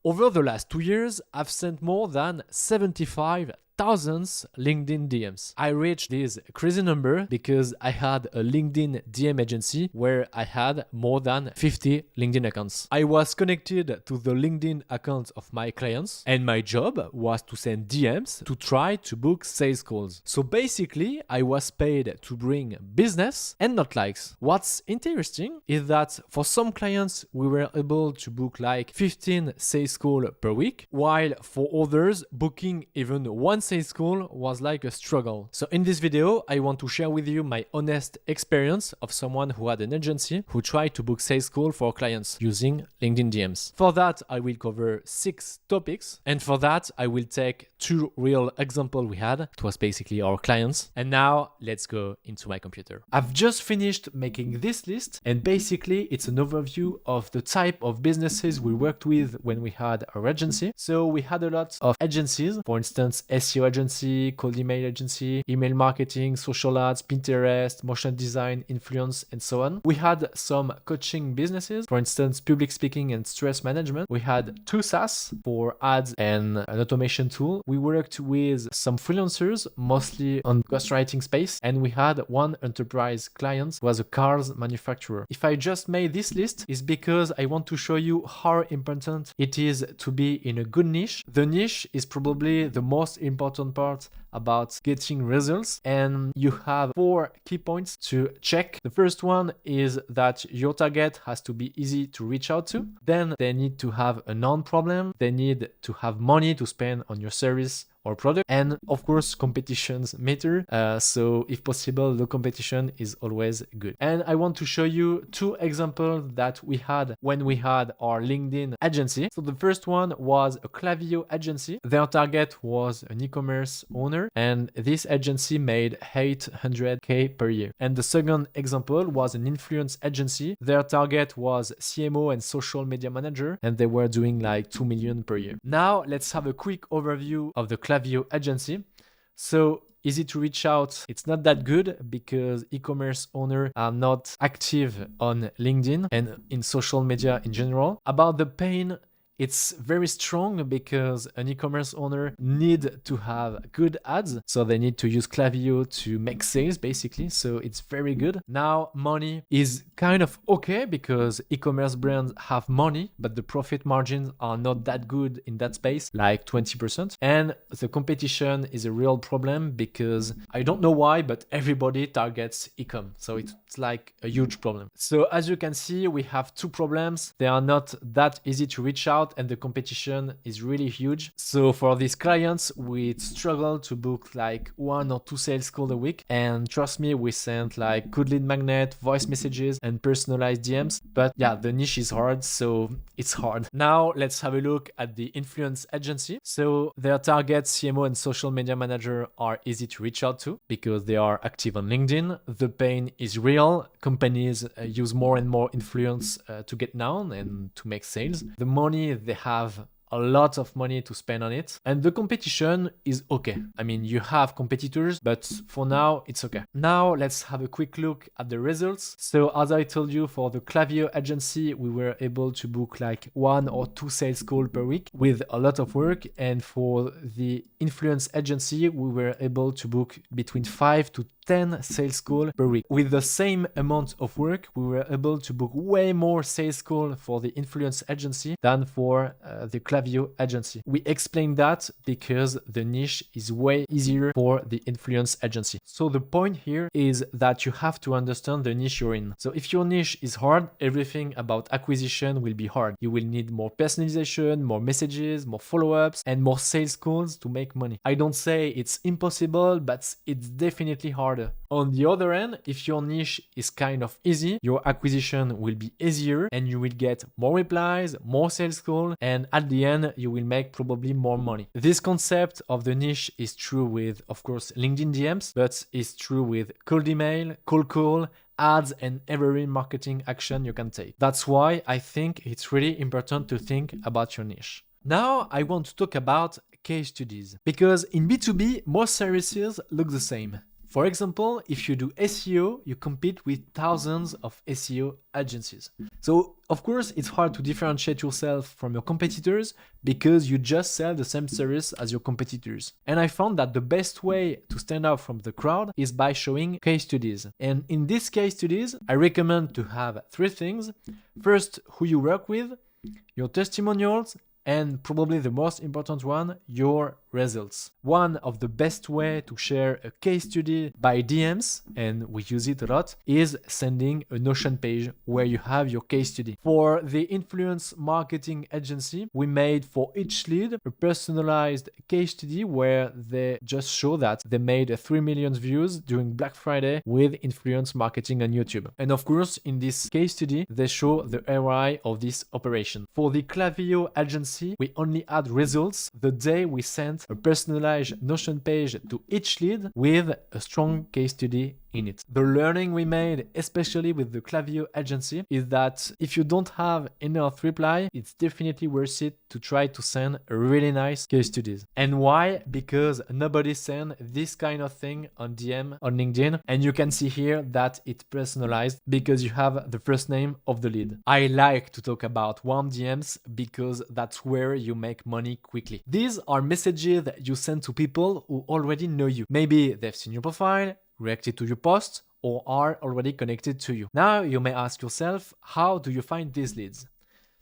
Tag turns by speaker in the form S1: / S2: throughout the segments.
S1: Over the last 2 years, I've sent more than 75,000 LinkedIn DMs. I reached this crazy number because I had a LinkedIn DM agency where I had more than 50 LinkedIn accounts. I was connected to the LinkedIn accounts of my clients, and my job was to send DMs to try to book sales calls. So basically, I was paid to bring business and not likes. What's interesting is that for some clients, we were able to book like 15 sales calls per week, while for others, booking even one sales call was like a struggle. So in this video, I want to share with you my honest experience of someone who had an agency who tried to book sales call for clients using LinkedIn DMs. For that, I will cover 6 topics. And for that, I will take 2 real examples we had. It was basically our clients. And now let's go into my computer. I've just finished making this list, and basically it's an overview of the type of businesses we worked with when we had our agency. So we had a lot of agencies, for instance, SEO agency, cold email agency, email marketing, social ads, Pinterest, motion design, influence, and so on. We had some coaching businesses, for instance, public speaking and stress management. We had 2 SaaS for ads and an automation tool. We worked with some freelancers, mostly on ghostwriting space, and we had 1 enterprise client who was a cars manufacturer. If I just made this list, it's because I want to show you how important it is to be in a good niche. The niche is probably the most important part about getting results, and you have 4 key points to check. The first one is that your target has to be easy to reach out to. Then they need to have a known problem. They need to have money to spend on your service or product, and of course competitions matter, so if possible the competition is always good. And I want to show you 2 examples that we had when we had our LinkedIn agency. So the first one was a Klaviyo agency. Their target was an e-commerce owner, and this agency made 800k per year. And the second example was an influence agency. Their target was CMO and social media manager, and they were doing like 2 million per year. Now let's have a quick overview of the Klaviyo agency. So easy to reach out. It's not that good because e-commerce owners are not active on LinkedIn and in social media in general. About the pain, it's very strong because an e-commerce owner need to have good ads. So they need to use Klaviyo to make sales basically. So it's very good. Now money is kind of okay because e-commerce brands have money, but the profit margins are not that good in that space, like 20%. And the competition is a real problem because I don't know why, but everybody targets e-com. So it's like a huge problem. So as you can see, we have 2 problems. They are not that easy to reach out, and the competition is really huge. So for these clients, we struggle to book like 1 or 2 sales calls a week. And trust me, we sent like good lead magnet, voice messages, and personalized DMs. But yeah, the niche is hard, so it's hard. Now let's have a look at the influence agency. So their target CMO and social media manager are easy to reach out to because they are active on LinkedIn. The pain is real. Companies use more and more influence to get known and to make sales. The money they have a lot of money to spend on it, and the competition is okay. I mean, you have competitors, but for now it's okay. Now let's have a quick look at the results. So as I told you, for the Klaviyo agency, we were able to book like 1 or 2 sales calls per week with a lot of work, and for the influence agency, we were able to book between 5 to 10 sales calls per week. With the same amount of work, we were able to book way more sales calls for the influence agency than for the Klaviyo agency. We explained that because the niche is way easier for the influence agency. So the point here is that you have to understand the niche you're in. So if your niche is hard, everything about acquisition will be hard. You will need more personalization, more messages, more follow-ups, and more sales calls to make money. I don't say it's impossible, but it's definitely harder. On the other hand, if your niche is kind of easy, your acquisition will be easier and you will get more replies, more sales calls, and at the end, you will make probably more money. This concept of the niche is true with, of course, LinkedIn DMs, but it's true with cold email, cold call, ads, and every marketing action you can take. That's why I think it's really important to think about your niche. Now I want to talk about case studies, because in B2B, most services look the same. For example, if you do SEO, you compete with thousands of SEO agencies. So, of course, it's hard to differentiate yourself from your competitors because you just sell the same service as your competitors. And I found that the best way to stand out from the crowd is by showing case studies. And in these case studies, I recommend to have three things. First, who you work with, your testimonials, and probably the most important one, your results. One of the best way to share a case study by DMs, and we use it a lot, is sending a Notion page where you have your case study. For the influence marketing agency, we made for each lead a personalized case study where they just show that they made 3 million views during Black Friday with influence marketing on YouTube. And of course, in this case study, they show the ROI of this operation. For the Klaviyo agency, we only add results the day we sent a personalized Notion page to each lead with a strong case study in it. The learning we made, especially with the Klaviyo agency, is that if you don't have enough reply, it's definitely worth it to try to send a really nice case studies. And why? Because nobody send this kind of thing on DM on LinkedIn, and you can see here that it's personalized because you have the first name of the lead. I like to talk about warm DMs because that's where you make money quickly. These are messages that you send to people who already know you. Maybe they've seen your profile, reacted to your post, or are already connected to you. Now you may ask yourself, how do you find these leads?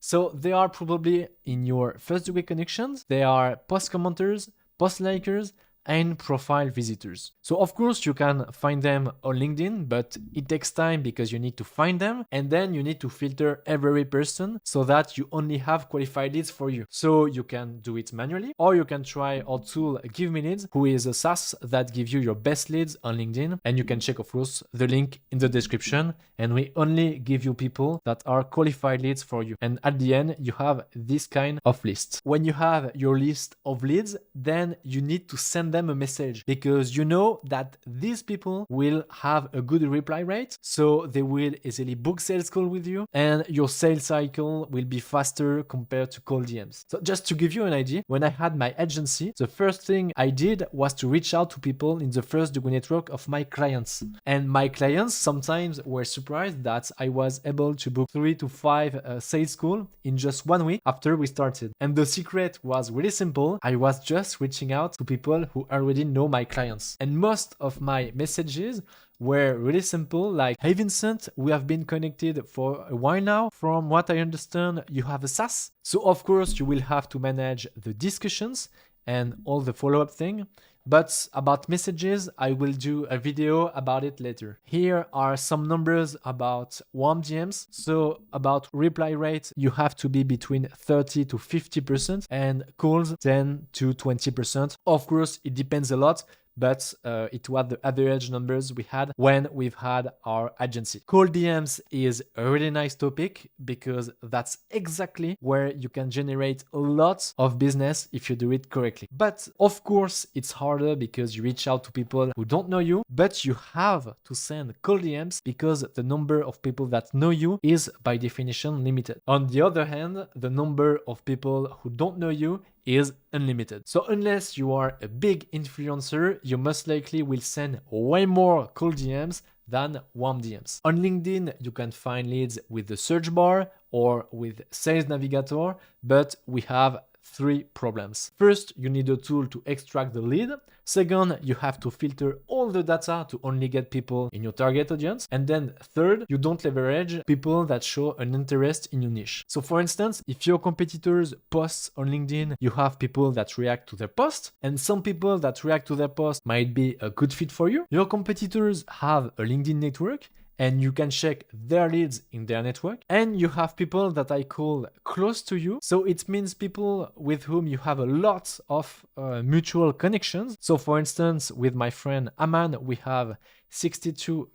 S1: So they are probably in your first degree connections, they are post commenters, post likers, and profile visitors. So of course you can find them on LinkedIn, but it takes time because you need to find them and then you need to filter every person so that you only have qualified leads for you. So you can do it manually, or you can try our tool Give Me Leads, who is a SaaS that gives you your best leads on LinkedIn. And you can check, of course, the link in the description. And we only give you people that are qualified leads for you. And at the end, you have this kind of list. When you have your list of leads, then you need to send them a message because you know that these people will have a good reply rate, so they will easily book sales call with you and your sales cycle will be faster compared to cold DMs. So just to give you an idea, when I had my agency, the first thing I did was to reach out to people in the first degree network of my clients. And my clients sometimes were surprised that I was able to book 3 to 5 sales calls in just 1 week after we started. And the secret was really simple. I was just reaching out to people who already know my clients. And most of my messages were really simple, like, hey Vincent, we have been connected for a while now. From what I understand, you have a SaaS. So of course you will have to manage the discussions and all the follow-up thing. But about messages, I will do a video about it later. Here are some numbers about warm DMs. So about reply rate, you have to be between 30 to 50% and calls 10 to 20%. Of course, it depends a lot, but it was the average numbers we had when we've had our agency. Cold DMs is a really nice topic because that's exactly where you can generate a lot of business if you do it correctly. But of course, it's harder because you reach out to people who don't know you, but you have to send cold DMs because the number of people that know you is by definition limited. On the other hand, the number of people who don't know you is unlimited. So unless you are a big influencer, you most likely will send way more cold DMs than warm DMs. On LinkedIn, you can find leads with the search bar or with Sales Navigator, but we have 3 problems. First, you need a tool to extract the lead. Second, you have to filter all the data to only get people in your target audience. And then third, you don't leverage people that show an interest in your niche. So for instance, if your competitors post on LinkedIn, you have people that react to their post, and some people that react to their post might be a good fit for you. Your competitors have a LinkedIn network, and you can check their leads in their network. And you have people that I call close to you. So it means people with whom you have a lot of mutual connections. So for instance, with my friend Aman, we have 62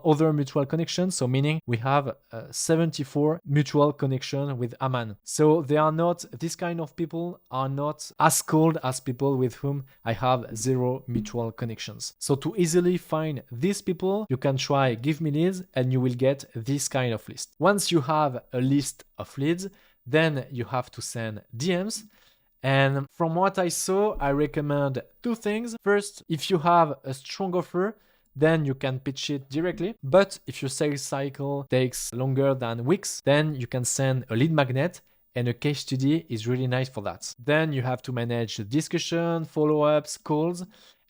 S1: other mutual connections. So meaning we have 74 mutual connection with Aman. So these kind of people are not as cold as people with whom I have 0 mutual connections. So to easily find these people, you can try Give Me Leads and you will get this kind of list. Once you have a list of leads, then you have to send DMs. And from what I saw, I recommend 2 things. First, if you have a strong offer, then you can pitch it directly. But if your sales cycle takes longer than weeks, then you can send a lead magnet, and a case study is really nice for that. Then you have to manage the discussion, follow-ups, calls,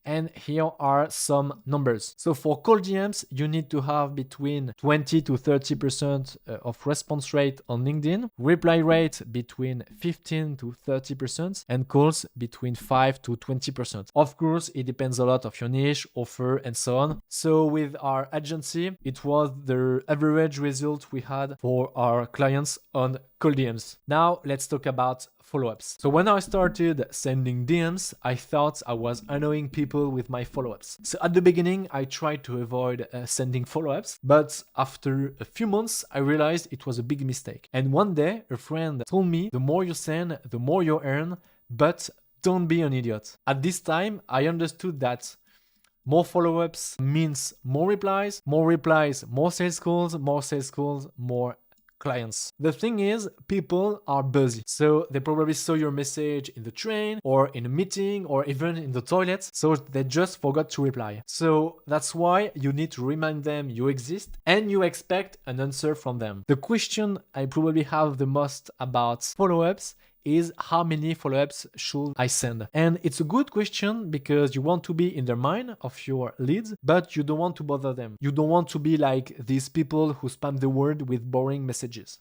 S1: and here are some numbers. So for cold DMs, you need to have between 20 to 30% of response rate on LinkedIn, reply rate between 15 to 30%, and calls between 5 to 20%. Of course, it depends a lot of your niche, offer, and so on. So with our agency, it was the average result we had for our clients on cold DMs. Now let's talk about follow-ups. So when I started sending DMs, I thought I was annoying people with my follow-ups. So at the beginning, I tried to avoid sending follow-ups, but after a few months, I realized it was a big mistake. And one day, a friend told me, the more you send, the more you earn, but don't be an idiot. At this time, I understood that more follow-ups means more replies, more sales calls, more clients. The thing is, people are busy. So they probably saw your message in the train or in a meeting or even in the toilet. So they just forgot to reply. So that's why you need to remind them you exist and you expect an answer from them. The question I probably have the most about follow-ups is how many follow-ups should I send? And it's a good question because you want to be in the mind of your leads, but you don't want to bother them. You don't want to be like these people who spam the world with boring messages.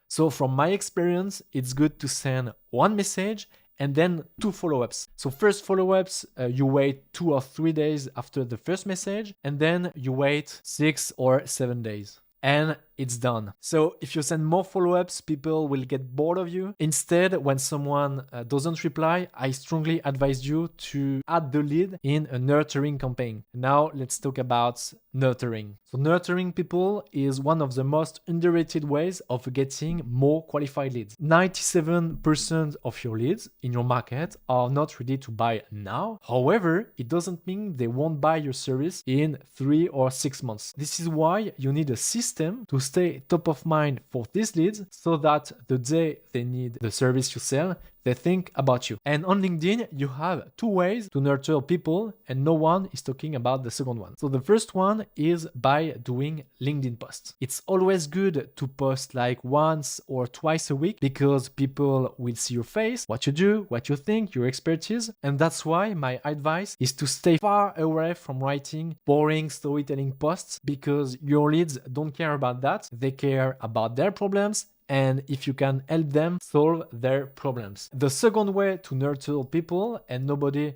S1: So from my experience, it's good to send one message and then 2 follow-ups. So first follow-ups, you wait 2 or 3 days after the first message, and then you wait 6 or 7 days. And it's done. So if you send more follow-ups, people will get bored of you. Instead, when someone doesn't reply, I strongly advise you to add the lead in a nurturing campaign. Now let's talk about nurturing. So nurturing people is one of the most underrated ways of getting more qualified leads. 97% of your leads in your market are not ready to buy now. However, it doesn't mean they won't buy your service in 3 or 6 months. This is why you need a system to stay top of mind for these leads so that the day they need the service you sell, they think about you. And on LinkedIn, you have 2 ways to nurture people, and no one is talking about the second one. So the first one is by doing LinkedIn posts. It's always good to post like once or twice a week because people will see your face, what you do, what you think, your expertise. And that's why my advice is to stay far away from writing boring storytelling posts because your leads don't care about that. They care about their problems, and if you can help them solve their problems. The second way to nurture people, and nobody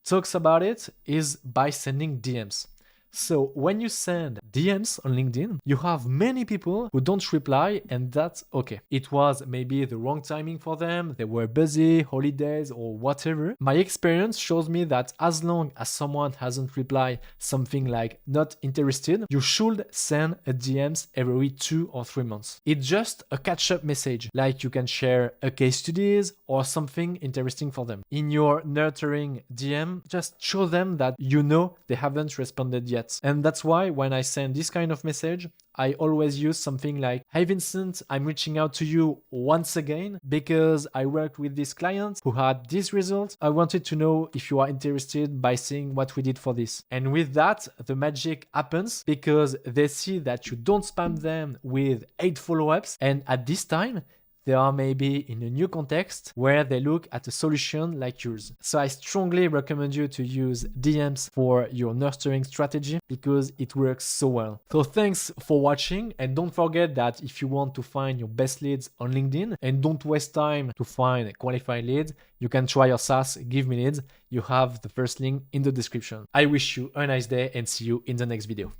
S1: talks about it, is by sending DMs. So when you send DMs on LinkedIn, you have many people who don't reply, and that's okay. It was maybe the wrong timing for them, they were busy, holidays or whatever. My experience shows me that as long as someone hasn't replied something like not interested, you should send a DMs every 2 or 3 months. It's just a catch-up message, like you can share a case studies or something interesting for them. In your nurturing DM, just show them that you know they haven't responded yet. And that's why when I send this kind of message, I always use something like, "Hi Vincent, I'm reaching out to you once again because I worked with this client who had this result. I wanted to know if you are interested by seeing what we did for this." And with that, the magic happens because they see that you don't spam them with 8 follow-ups. And at this time, they are maybe in a new context where they look at a solution like yours. So I strongly recommend you to use DMs for your nurturing strategy because it works so well. So thanks for watching, and don't forget that if you want to find your best leads on LinkedIn and don't waste time to find qualified leads, you can try our SaaS Give Me Leads. You have the first link in the description. I wish you a nice day and see you in the next video.